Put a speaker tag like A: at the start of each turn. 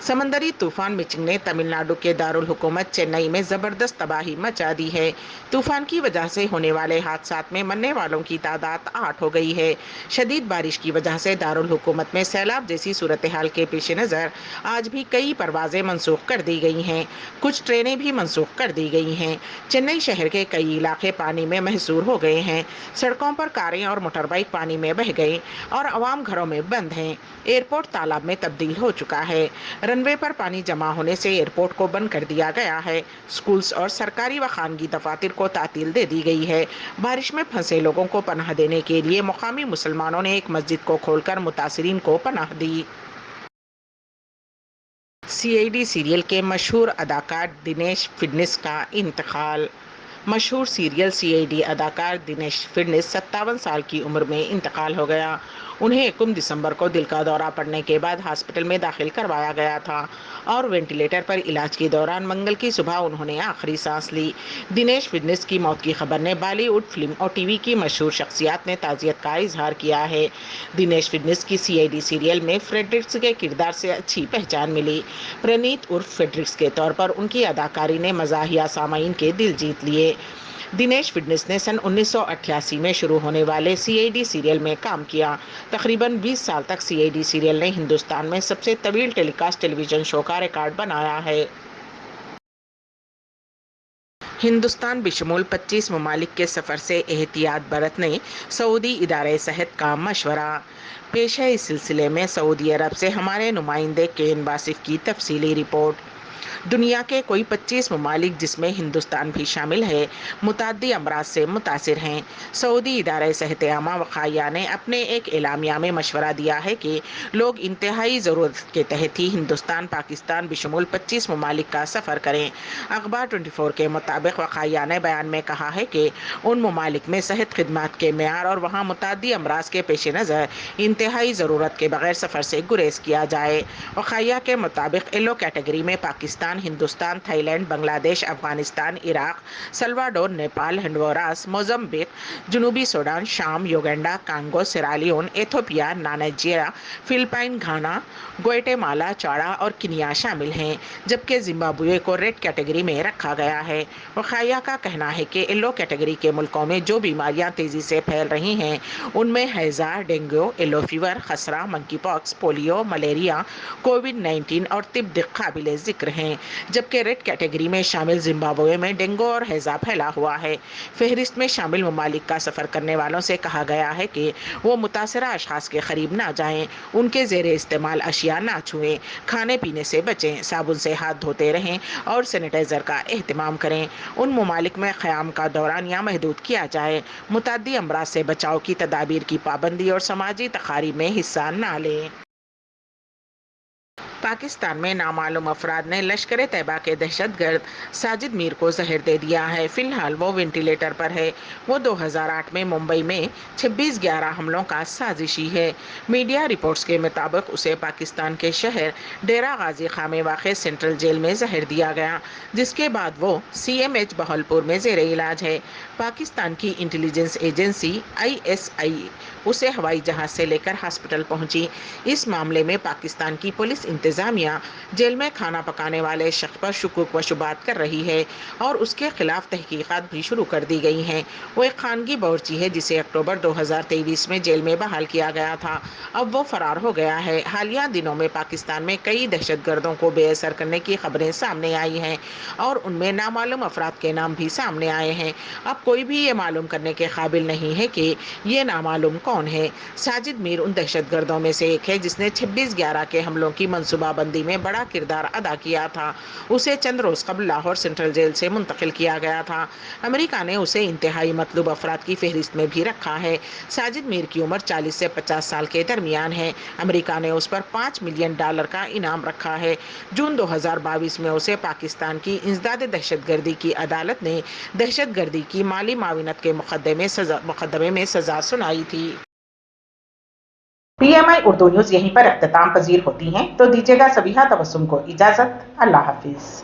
A: سمندری طوفان مچنگ نے تمل ناڈو کے دارالحکومت چنئی میں زبردست تباہی مچا دی ہے۔ طوفان کی وجہ سے ہونے والے حادثات میں مرنے والوں کی تعداد 8 ہو گئی ہے۔ شدید بارش کی وجہ سے دارالحکومت میں سیلاب جیسی صورتحال کے پیش نظر آج بھی کئی پروازیں منسوخ کر دی گئی ہیں۔ کچھ ٹرینیں بھی منسوخ کر دی گئی ہیں۔ چنئی شہر کے کئی علاقے پانی میں محصور ہو گئے ہیں۔ سڑکوں پر کاریں اور موٹر بائیک پانی میں بہہ گئی اور عوام گھروں میں بند ہیں۔ ایئرپورٹ تالاب میں تبدیل ہو چکا ہے۔ رن وے پر پانی جمع ہونے سے ایئرپورٹ کو بند کر دیا گیا ہے۔ اسکولز اور سرکاری و خانگی دفاتر کو تعطیل دے دی گئی ہے۔ بارش میں پھنسے لوگوں کو پناہ دینے کے لیے مقامی مسلمانوں نے ایک مسجد کو کھول کر متاثرین کو پناہ دی۔ سی آئی ڈی سیریل کے مشہور اداکار دنیش فڈنس کا انتقال۔ مشہور سیریل سی آئی ڈی اداکار دنیش فڈنس 57 سال کی عمر میں انتقال ہو گیا۔ انہیں 21 دسمبر کو دل کا دورہ پڑنے کے بعد ہاسپٹل میں داخل کروایا گیا تھا اور وینٹیلیٹر پر علاج کے دوران منگل کی صبح انہوں نے آخری سانس لی۔ دنیش فڈنس کی موت کی خبر نے بالی ووڈ، فلم اور ٹی وی کی مشہور شخصیات نے تعزیت کا اظہار کیا ہے۔ دنیش فڈنس کی سی آئی ڈی سیریل میں فریڈرکس کے کردار سے اچھی پہچان ملی۔ پرنیت عرف فریڈرکس کے طور پر ان کی اداکاری نے مزاحیہ سامعین کے دل جیت لیے۔ دنیش فڈنس نے سن 1988 میں شروع ہونے والے سی آئی ڈی سیریل میں کام کیا۔ تقریباً 20 سال تک سی آئی ڈی سیریل نے ہندوستان میں سب سے طویل ٹیلی کاسٹ ٹیلی ویژن شو کا ریکارڈ بنایا ہے۔ ہندوستان بشمول 25 ممالک کے سفر سے احتیاط برتنے سعودی ادارہ صحت کا مشورہ۔ پیش ہے اس سلسلے میں سعودی عرب سے ہمارے نمائندے کین واصف کی تفصیلی رپورٹ۔ دنیا کے کوئی 25 ممالک جس میں ہندوستان بھی شامل ہے متعدی امراض سے متاثر ہیں۔ سعودی ادارہ صحت عامہ وقائیہ نے اپنے ایک اعلامیہ میں مشورہ دیا ہے کہ لوگ انتہائی ضرورت کے تحت ہی ہندوستان، پاکستان بشمول 25 ممالک کا سفر کریں۔ اخبار 24 کے مطابق وقائیہ نے بیان میں کہا ہے کہ ان ممالک میں صحت خدمات کے معیار اور وہاں متعدی امراض کے پیش نظر انتہائی ضرورت کے بغیر سفر سے گریز کیا جائے۔ وقائیہ کے مطابق ایلو کیٹیگری میں پاکستان، ہندوستان، تھائی لینڈ، بنگلہ دیش، افغانستان، عراق، سلواڈور، نیپال، ہنڈوراس، موزمبیق، جنوبی سوڈان، شام، Uganda, Congo, Sierra Leone, Ethiopia, Nigeria, Philippines, Ghana, Goethe مالا، چاڈا اور کینیا شامل ہیں، جبکہ زمبابوے کو ریڈ کیٹیگری میں رکھا گیا ہے۔ وقائیہ کا کہنا ہے کہ ایلو کیٹیگری کے ملکوں میں جو بیماریاں تیزی سے پھیل رہی ہیں ان میں ہیضہ، ڈینگو، ایلو فیور، خسرہ، منکی پاکس، پولیو، ملیریا، کووڈ-19 اور تب دق قابل ذکر ہیں، جبکہ ریڈ کیٹیگری میں شامل زمبابوے میں ڈینگو اور ہیضہ پھیلا ہوا ہے۔ فہرست میں شامل ممالک کا سفر کرنے والوں سے کہا گیا ہے کہ وہ متاثرہ اشخاص کے قریب نہ جائیں، ان کے زیر استعمال اشیاء نہ چھوئیں، کھانے پینے سے بچیں، صابن سے ہاتھ دھوتے رہیں اور سینیٹائزر کا اہتمام کریں۔ ان ممالک میں قیام کا دورانیہ محدود کیا جائے، متعدی امراض سے بچاؤ کی تدابیر کی پابندی اور سماجی تقاریب میں حصہ نہ لیں۔ پاکستان میں نامعلوم افراد نے لشکر طیبہ کے دہشت گرد ساجد میر کو زہر دے دیا ہے۔ فی الحال وہ وینٹیلیٹر پر ہے۔ وہ 2008 میں ممبئی میں 26/11 حملوں کا سازشی ہے۔ میڈیا رپورٹس کے مطابق اسے پاکستان کے شہر ڈیرہ غازی خاں میں واقع سینٹرل جیل میں زہر دیا گیا، جس کے بعد وہ CMH بہاولپور میں زیر علاج ہے۔ پاکستان کی انٹیلیجنس ایجنسی ISI اسے ہوائی جہاز سے لے کر ہاسپٹل پہنچی۔ اس معاملے میں پاکستان کی پولیس انتظامیہ جیل میں کھانا پکانے والے شخص پر شکوک و شبہات کر رہی ہے اور اس کے خلاف تحقیقات بھی شروع کر دی گئی ہیں۔ وہ ایک خانگی باورچی ہے جسے اکتوبر 2023 میں جیل میں بحال کیا گیا تھا، اب وہ فرار ہو گیا ہے۔ حالیہ دنوں میں پاکستان میں کئی دہشت گردوں کو بے اثر کرنے کی خبریں سامنے آئی ہیں اور ان میں نامعلوم افراد کے نام بھی سامنے آئے ہیں۔ اب کوئی بھی یہ معلوم کرنے کے قابل نہیں ہے کہ یہ نامعلوم کون ہے۔ ساجد میر ان دہشت گردوں میں سے ایک ہے جس نے 26/11 کے حملوں کی منصوبہ بندی میں بڑا کردار ادا کیا تھا۔ اسے چند روز قبل لاہور سینٹرل جیل سے منتقل کیا گیا تھا۔ امریکہ نے اسے انتہائی مطلوب افراد کی فہرست میں بھی رکھا ہے۔ ساجد میر کی عمر 40 سے 50 سال کے درمیان ہے۔ امریکہ نے اس پر $5 ملین کا انعام رکھا ہے۔ جون 2022 میں اسے پاکستان کی انسداد دہشت گردی کی عدالت نے دہشت گردی کی مالی معاونت کے مقدمے میں سزا سنائی تھی۔ PMI اردو نیوز یہیں پر اختتام پذیر ہوتی ہیں، تو دیجیے گا سبیحہ تبسم کو اجازت۔ اللہ حافظ۔